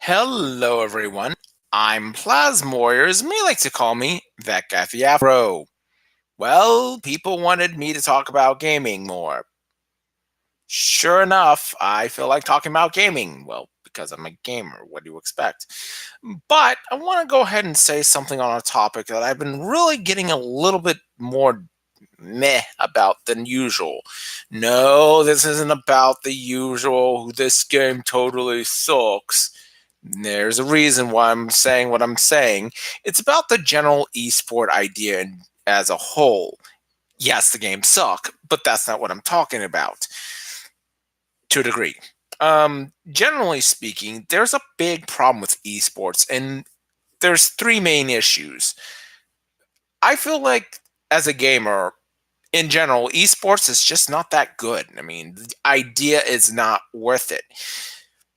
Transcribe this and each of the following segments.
Hello, everyone. I'm Plasma Warriors. May like to call me that guy the Afro. Well, people wanted me to talk about gaming more. Sure enough, I feel like talking about gaming. Well, because I'm a gamer. What do you expect? But I want to go ahead and say something on a topic that I've been really getting a little bit more meh about than usual. No, this isn't about the usual. This game totally sucks. There's a reason why I'm saying what I'm saying. It's about the general esport idea as a whole. Yes, the games suck, but that's not what I'm talking about to a degree. Generally speaking, there's a big problem with esports, and there's three main issues. I feel like as a gamer, in general, esports is just not that good. I mean, the idea is not worth it.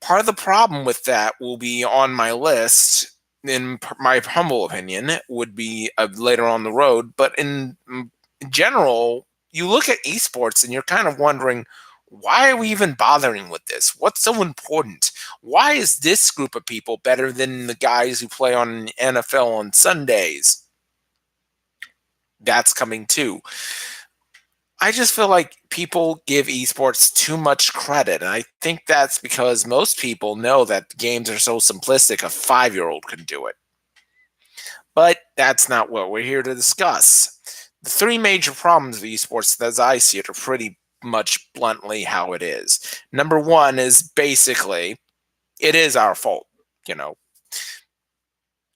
Part of the problem with that will be on my list, in my humble opinion, would be later on the road. But in general, you look at esports and you're kind of wondering, why are we even bothering with this? What's so important? Why is this group of people better than the guys who play on NFL on Sundays? That's coming too. I just feel like people give esports too much credit. And I think that's because most people know that games are so simplistic, a 5-year-old can do it. But that's not what we're here to discuss. The three major problems of esports, as I see it, are pretty much bluntly how it is. Number one is basically, it is our fault. You know,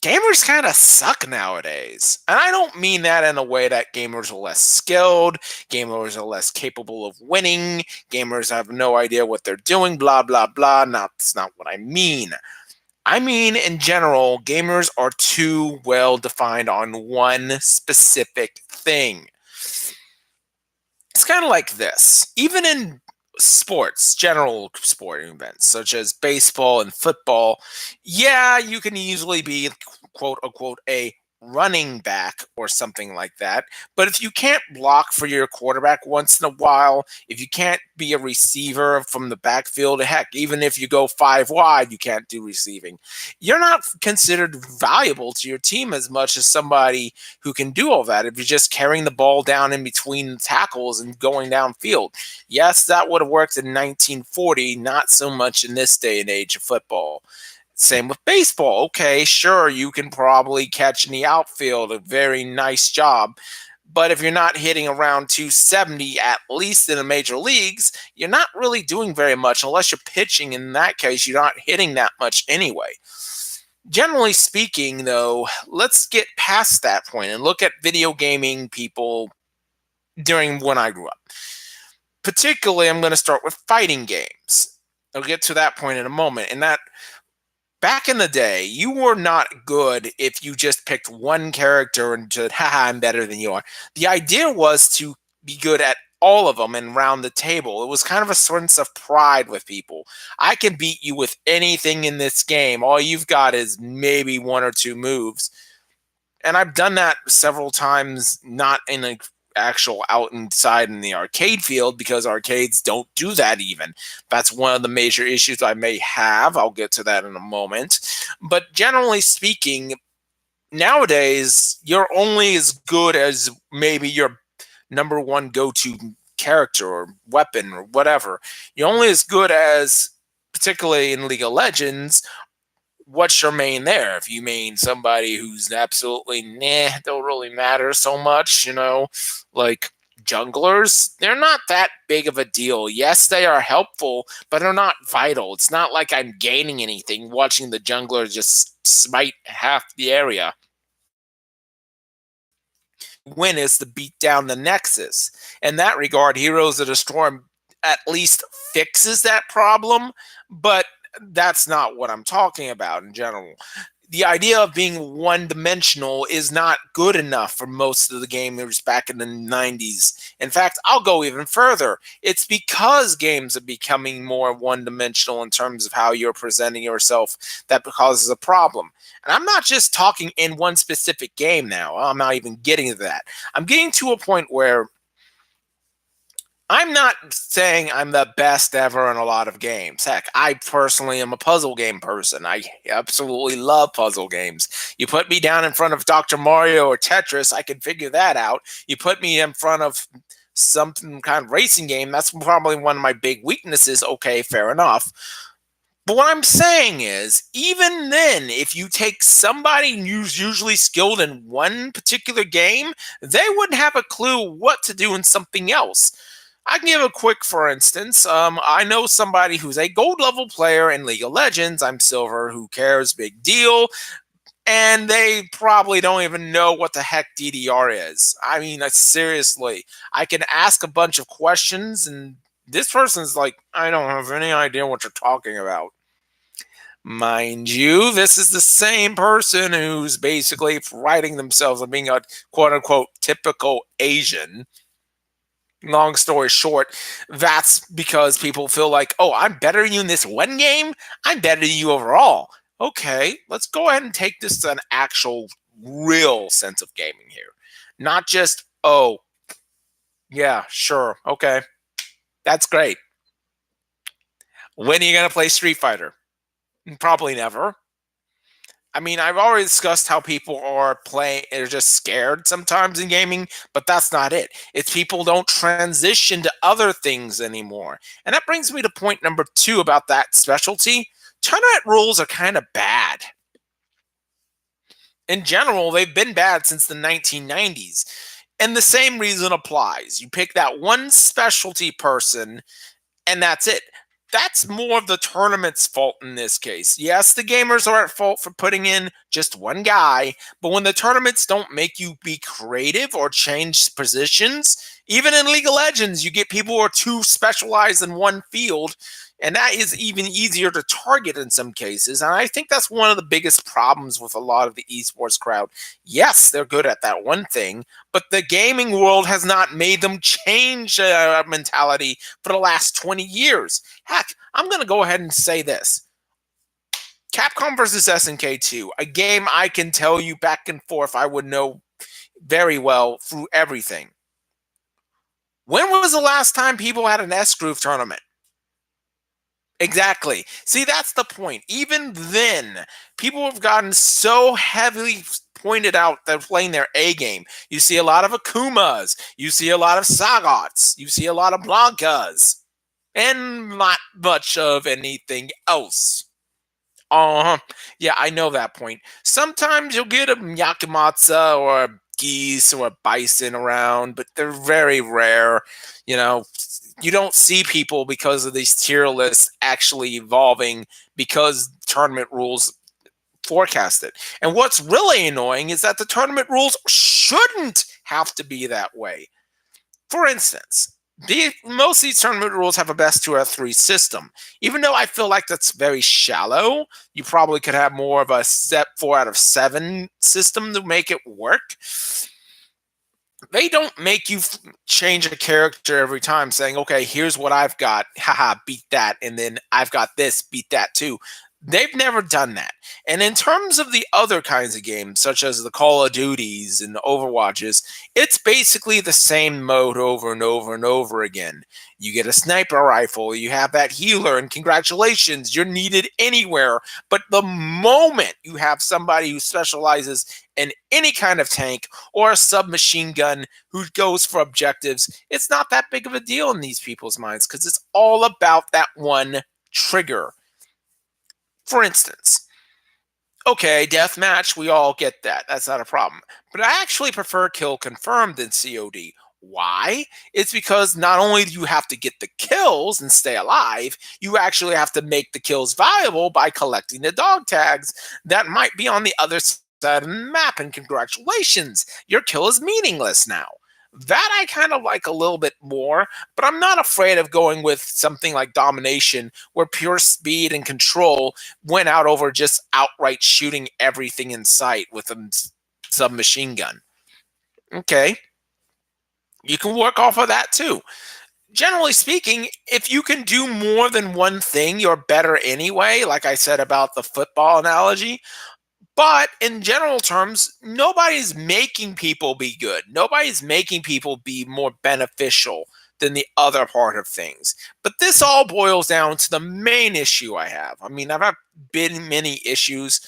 gamers kind of suck nowadays. And I don't mean that in a way that gamers are less skilled, gamers are less capable of winning, gamers have no idea what they're doing, blah, blah, blah. That's not what I mean. I mean, in general, gamers are too well defined on one specific thing. It's kind of like this. Even in sports, general sporting events such as baseball and football, yeah, you can easily be quote unquote a running back or something like that. But if you can't block for your quarterback once in a while, if you can't be a receiver from the backfield, heck, even if you go 5 wide, you can't do receiving. You're not considered valuable to your team as much as somebody who can do all that if you're just carrying the ball down in between the tackles and going downfield. Yes, that would have worked in 1940, not so much in this day and age of football. Same with baseball. Okay, sure, you can probably catch in the outfield a very nice job. But if you're not hitting around 270, at least in the major leagues, you're not really doing very much unless you're pitching. In that case, you're not hitting that much anyway. Generally speaking, though, let's get past that point and look at video gaming people during when I grew up. Particularly, I'm going to start with fighting games. I'll get to that point in a moment. And that back in the day, you were not good if you just picked one character and said, haha, I'm better than you are. The idea was to be good at all of them and round the table. It was kind of a sense of pride with people. I can beat you with anything in this game. All you've got is maybe one or two moves. And I've done that several times, not in a actual out inside in the arcade field because arcades don't do that even. That's one of the major issues I may have. I'll get to that in a moment. But generally speaking, nowadays you're only as good as maybe your number one go-to character or weapon or whatever. You're only as good as, particularly in League of Legends, what's your main there? If you main somebody who's absolutely don't really matter so much, like junglers, they're not that big of a deal. Yes, they are helpful, but they're not vital. It's not like I'm gaining anything watching the jungler just smite half the area. Win is to beat down the Nexus. In that regard, Heroes of the Storm at least fixes that problem, but that's not what I'm talking about in general. The idea of being one-dimensional is not good enough for most of the gamers back in the 90s. In fact, I'll go even further. It's because games are becoming more one-dimensional in terms of how you're presenting yourself that causes a problem. And I'm not just talking in one specific game now. I'm not even getting to that. I'm getting to a point where I'm not saying I'm the best ever in a lot of games. Heck, I personally am a puzzle game person. I absolutely love puzzle games. You put me down in front of Dr. Mario or Tetris, I can figure that out. You put me in front of something kind of racing game, that's probably one of my big weaknesses. Okay, fair enough. But what I'm saying is, even then, if you take somebody who's usually skilled in one particular game, they wouldn't have a clue what to do in something else. I can give a quick, for instance. I know somebody who's a gold level player in League of Legends. I'm silver. Who cares? Big deal. And they probably don't even know what the heck DDR is. I mean, seriously, I can ask a bunch of questions, and this person's like, I don't have any idea what you're talking about. Mind you, this is the same person who's basically priding themselves on being a quote unquote typical Asian. Long story short, that's because people feel like, oh, I'm better than you in this one game. I'm better than you overall. Okay, let's go ahead and take this to an actual, real sense of gaming here. Not just, oh, yeah, sure, okay, that's great. When are you going to play Street Fighter? Probably never. I mean, I've already discussed how people are just scared sometimes in gaming, but that's not it. It's people don't transition to other things anymore. And that brings me to point number 2 about that specialty. Tournament rules are kind of bad. In general, they've been bad since the 1990s. And the same reason applies. You pick that one specialty person and that's it. That's more of the tournament's fault in this case. Yes, the gamers are at fault for putting in just one guy, but when the tournaments don't make you be creative or change positions, even in League of Legends, you get people who are too specialized in one field, and that is even easier to target in some cases. And I think that's one of the biggest problems with a lot of the esports crowd. Yes, they're good at that one thing, but the gaming world has not made them change mentality for the last 20 years. Heck, I'm going to go ahead and say this. Capcom versus SNK 2, a game I can tell you back and forth I would know very well through everything. When was the last time people had an S-Groove tournament? Exactly. See, that's the point. Even then, people have gotten so heavily pointed out they're playing their A game. You see a lot of Akumas. You see a lot of Sagots. You see a lot of Blankas. And not much of anything else. Yeah, I know that point. Sometimes you'll get a Yakimatsu or a geese or a bison around, but they're very rare. You know, you don't see people because of these tier lists actually evolving because tournament rules forecast it. And what's really annoying is that the tournament rules shouldn't have to be that way. For instance, most of these tournament rules have a best 2 out of 3 system. Even though I feel like that's very shallow, you probably could have more of a set 4 out of 7 system to make it work. They don't make you change a character every time saying, okay, here's what I've got. Haha, beat that. And then I've got this, beat that too. They've never done that. And in terms of the other kinds of games, such as the Call of Duties and the Overwatches, it's basically the same mode over and over and over again. You get a sniper rifle, you have that healer, and congratulations, you're needed anywhere. But the moment you have somebody who specializes in any kind of tank or a submachine gun who goes for objectives, it's not that big of a deal in these people's minds because it's all about that one trigger. For instance, okay, deathmatch, we all get that. That's not a problem. But I actually prefer kill confirmed than COD. Why? It's because not only do you have to get the kills and stay alive, you actually have to make the kills valuable by collecting the dog tags that might be on the other side of the map. And congratulations, your kill is meaningless now. That I kind of like a little bit more, but I'm not afraid of going with something like domination, where pure speed and control went out over just outright shooting everything in sight with a submachine gun. Okay, you can work off of that too. Generally speaking, if you can do more than one thing, you're better anyway, like I said about the football analogy. But in general terms, nobody's making people be good. Nobody's making people be more beneficial than the other part of things. But this all boils down to the main issue I have. I mean, I've had been many issues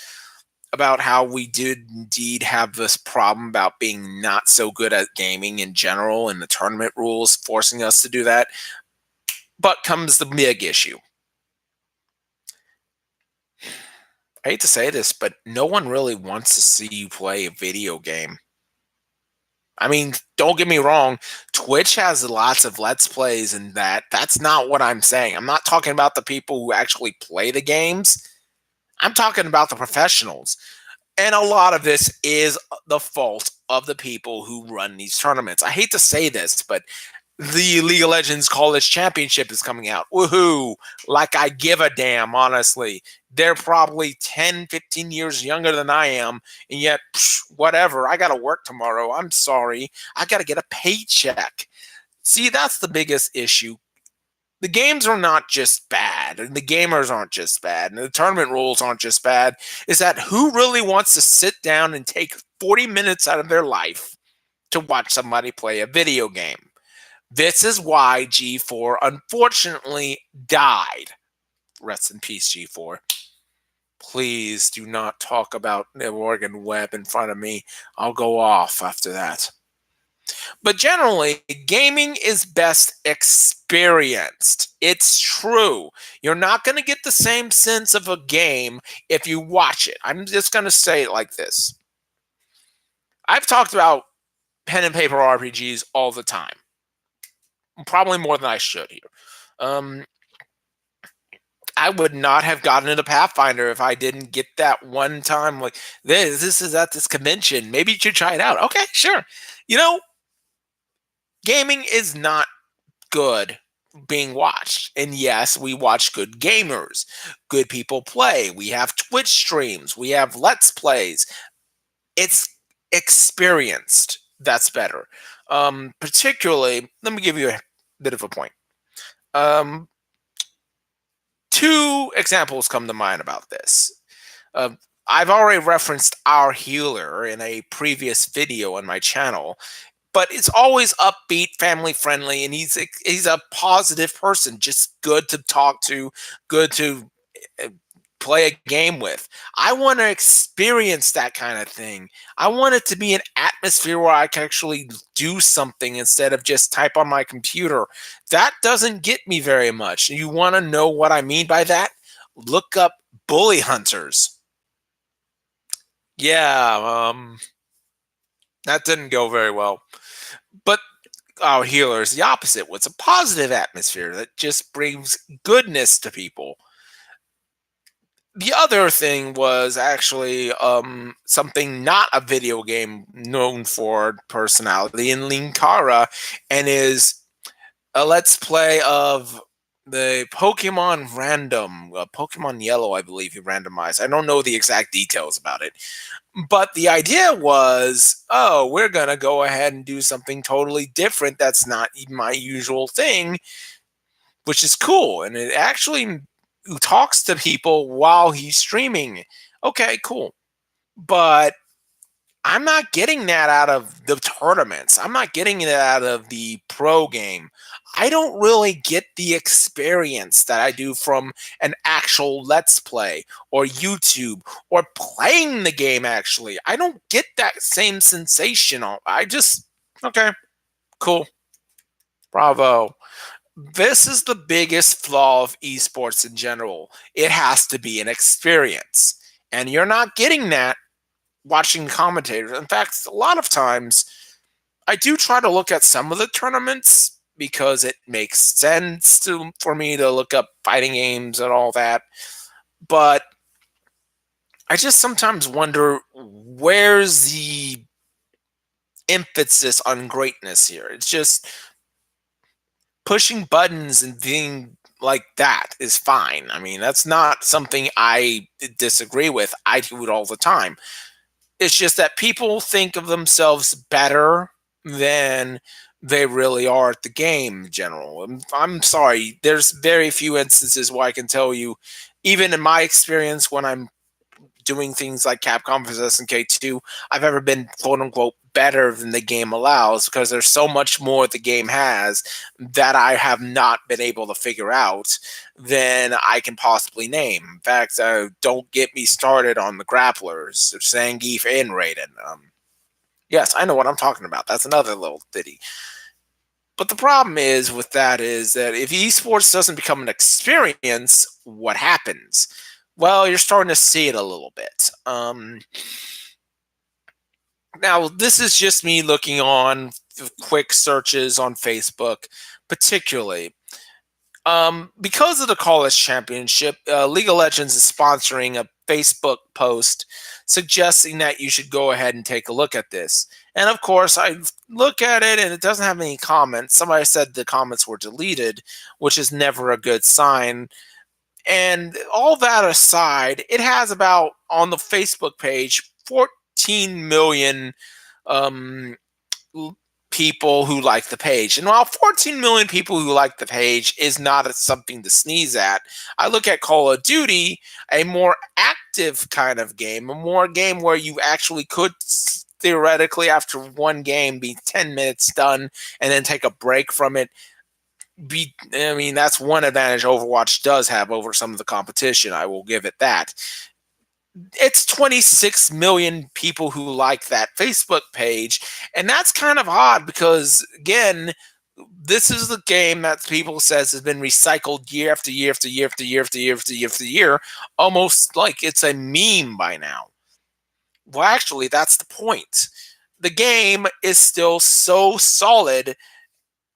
about how we did indeed have this problem about being not so good at gaming in general and the tournament rules forcing us to do that. But comes the big issue. I hate to say this, but no one really wants to see you play a video game. I mean, don't get me wrong, Twitch has lots of Let's Plays and that. That's not what I'm saying. I'm not talking about the people who actually play the games. I'm talking about the professionals. And a lot of this is the fault of the people who run these tournaments. I hate to say this, but the League of Legends College Championship is coming out. Woohoo! Like I give a damn, honestly. They're probably 10, 15 years younger than I am, and yet, whatever. I got to work tomorrow. I'm sorry. I got to get a paycheck. See, that's the biggest issue. The games are not just bad, and the gamers aren't just bad, and the tournament rules aren't just bad. Is that who really wants to sit down and take 40 minutes out of their life to watch somebody play a video game? This is why G4 unfortunately died. Rest in peace, G4. Please do not talk about the Oregon Web in front of me. I'll go off after that. But generally, gaming is best experienced. It's true. You're not going to get the same sense of a game if you watch it. I'm just going to say it like this. I've talked about pen and paper RPGs all the time. Probably more than I should here. I would not have gotten into Pathfinder if I didn't get that one time. Like, this is at this convention. Maybe you should try it out. Okay, sure. You know, gaming is not good being watched. And yes, we watch good gamers. Good people play. We have Twitch streams. We have Let's Plays. It's experienced. That's better. Particularly, let me give you a bit of a point. Two examples come to mind about this. I've already referenced our healer in a previous video on my channel, but it's always upbeat, family friendly, and he's a positive person, just good to talk to, good to play a game with. I want to experience that kind of thing. I want it to be an atmosphere where I can actually do something instead of just type on my computer. That doesn't get me very much. You want to know what I mean by that? Look up Bully Hunters. Yeah, that didn't go very well. But our healer is the opposite. It's a positive atmosphere that just brings goodness to people. The other thing was actually something not a video game known for personality in Linkara, and is a Let's Play of the Pokemon Random, Pokemon Yellow, I believe he randomized. I don't know the exact details about it. But the idea was, oh, we're going to go ahead and do something totally different that's not my usual thing, which is cool. And it actually talks to people while he's streaming. Okay, cool. But I'm not getting that out of the tournaments. I'm not getting it out of the pro game. I don't really get the experience that I do from an actual Let's Play or YouTube or playing the game, actually. I don't get that same sensation. I just, okay, cool. Bravo. This is the biggest flaw of esports in general. It has to be an experience. And you're not getting that watching commentators. In fact, a lot of times I do try to look at some of the tournaments because it makes sense for me to look up fighting games and all that. But I just sometimes wonder, where's the emphasis on greatness here? It's just pushing buttons and being like that is fine. I mean, that's not something I disagree with. I do it all the time. It's just that people think of themselves better than they really are at the game in general. I'm sorry. There's very few instances where I can tell you, even in my experience when I'm doing things like Capcom vs. SNK2, I've ever been quote unquote better than the game allows because there's so much more the game has that I have not been able to figure out than I can possibly name. In fact, don't get me started on the grapplers, Zangief and Raiden. Yes, I know what I'm talking about. That's another little ditty. But the problem is with that is that if esports doesn't become an experience, what happens? Well, you're starting to see it a little bit. Now, this is just me looking on quick searches on Facebook, particularly. Because of the college championship, League of Legends is sponsoring a Facebook post suggesting that you should go ahead and take a look at this. And of course, I look at it and it doesn't have any comments. Somebody said the comments were deleted, which is never a good sign. And all that aside, it has about, on the Facebook page, 14 million um, people who like the page. And while 14 million people who like the page is not something to sneeze at, I look at Call of Duty, a more active kind of game, a more game where you actually could theoretically, after one game, be 10 minutes done and then take a break from it. I mean, that's one advantage Overwatch does have over some of the competition. I will give it that. It's 26 million people who like that Facebook page, and that's kind of odd because, again, this is the game that people says has been recycled year after year after year after year after year after year after year, almost like it's a meme by now. Well, actually, that's the point. The game is still so solid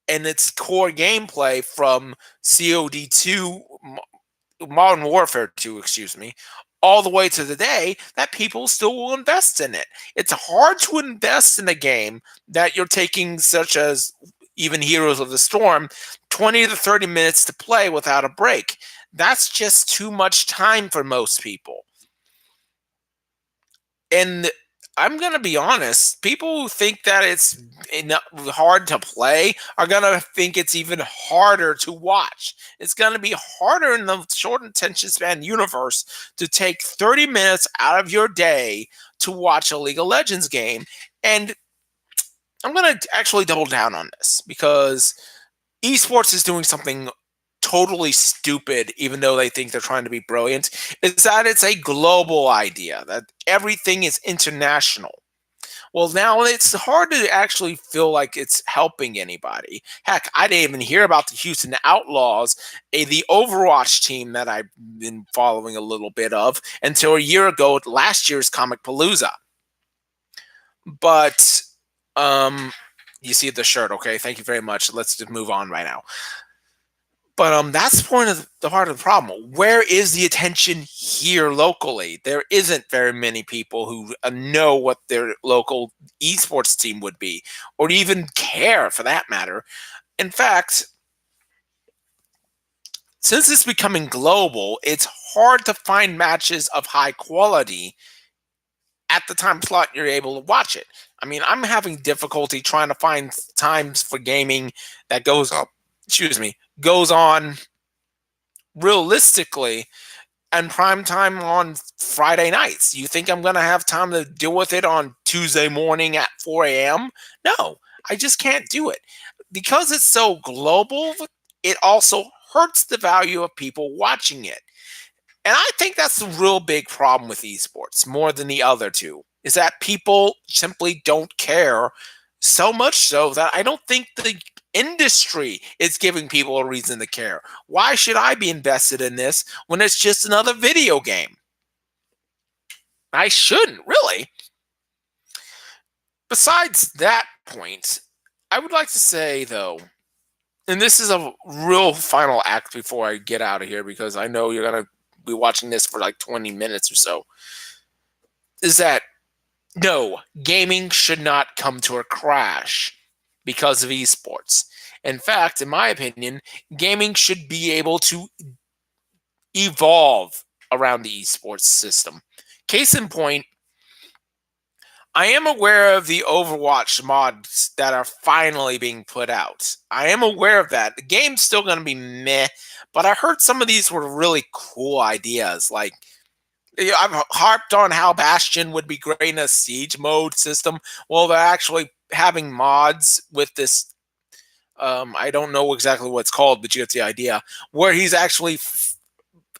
in its core gameplay from COD 2, Modern Warfare 2, excuse me, all the way to the day that people still will invest in it. It's hard to invest in a game that you're taking, such as even Heroes of the Storm, 20 to 30 minutes to play without a break. That's just too much time for most people. And I'm going to be honest, people who think that it's hard to play are going to think it's even harder to watch. It's going to be harder in the short attention span universe to take 30 minutes out of your day to watch a League of Legends game. And I'm going to actually double down on this because esports is doing something totally stupid, even though they think they're trying to be brilliant, is that it's a global idea, that everything is international. Well, now it's hard to actually feel like it's helping anybody. Heck, I didn't even hear about the Houston Outlaws, the Overwatch team that I've been following a little bit of, until a year ago at last year's Comic Palooza. But, you see the shirt, okay? Thank you very much. Let's just move on right now. But that's part of the problem. Where is the attention here locally? There isn't very many people who know what their local esports team would be, or even care for that matter. In fact, since it's becoming global, it's hard to find matches of high quality at the time slot you're able to watch it. I mean, I'm having difficulty trying to find times for gaming that goes on realistically and prime time on Friday nights. You think I'm going to have time to deal with it on Tuesday morning at 4 a.m.? No, I just can't do it. Because it's so global, it also hurts the value of people watching it. And I think that's the real big problem with esports, more than the other two, is that people simply don't care, so much so that I don't think the industry is giving people a reason to care. Why should I be invested in this when it's just another video game? I shouldn't, really. Besides that point, I would like to say, though, and this is a real final act before I get out of here, because I know you're going to be watching this for like 20 minutes or so, is that no, gaming should not come to a crash because of esports. In fact, in my opinion, gaming should be able to evolve around the esports system. Case in point, I am aware of the Overwatch mods that are finally being put out. I am aware of that. The game's still going to be meh, but I heard some of these were really cool ideas, like Yeah, I've harped on how Bastion would be great in a siege mode system. Well, they're actually having mods with this. I don't know exactly what it's called, but you get the idea. Where he's actually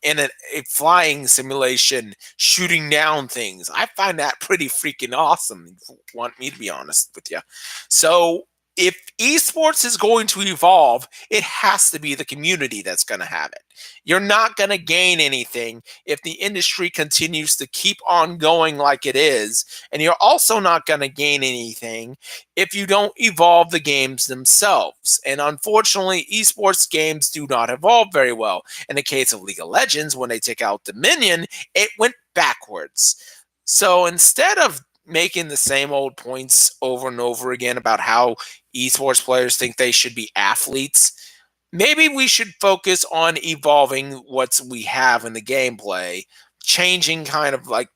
in a flying simulation shooting down things. I find that pretty freaking awesome, if you want me to be honest with you. So if esports is going to evolve, it has to be the community that's going to have it. You're not going to gain anything if the industry continues to keep on going like it is, and you're also not going to gain anything if you don't evolve the games themselves. And unfortunately, esports games do not evolve very well. In the case of League of Legends, when they take out Dominion, it went backwards. So instead of making the same old points over and over again about how esports players think they should be athletes, maybe we should focus on evolving what we have in the gameplay, changing kind of like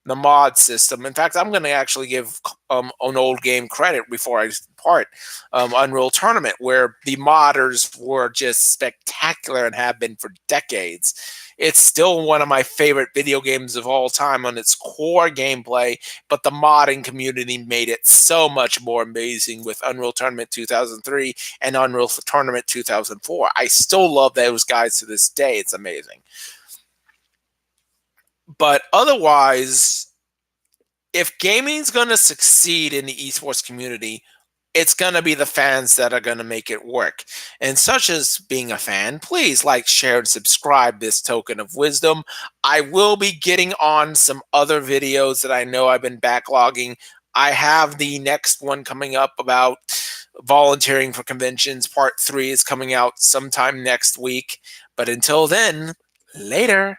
the mod system. In fact, I'm going to actually give an old game credit before I depart. Unreal Tournament, where the modders were just spectacular and have been for decades. It's still one of my favorite video games of all time on its core gameplay, but the modding community made it so much more amazing with Unreal Tournament 2003 and Unreal Tournament 2004. I still love those guys to this day. It's amazing. But otherwise, if gaming's going to succeed in the esports community, it's going to be the fans that are going to make it work. And such as being a fan, please like, share, and subscribe this token of wisdom. I will be getting on some other videos that I know I've been backlogging. I have the next one coming up about volunteering for conventions. Part 3 is coming out sometime next week. But until then, later.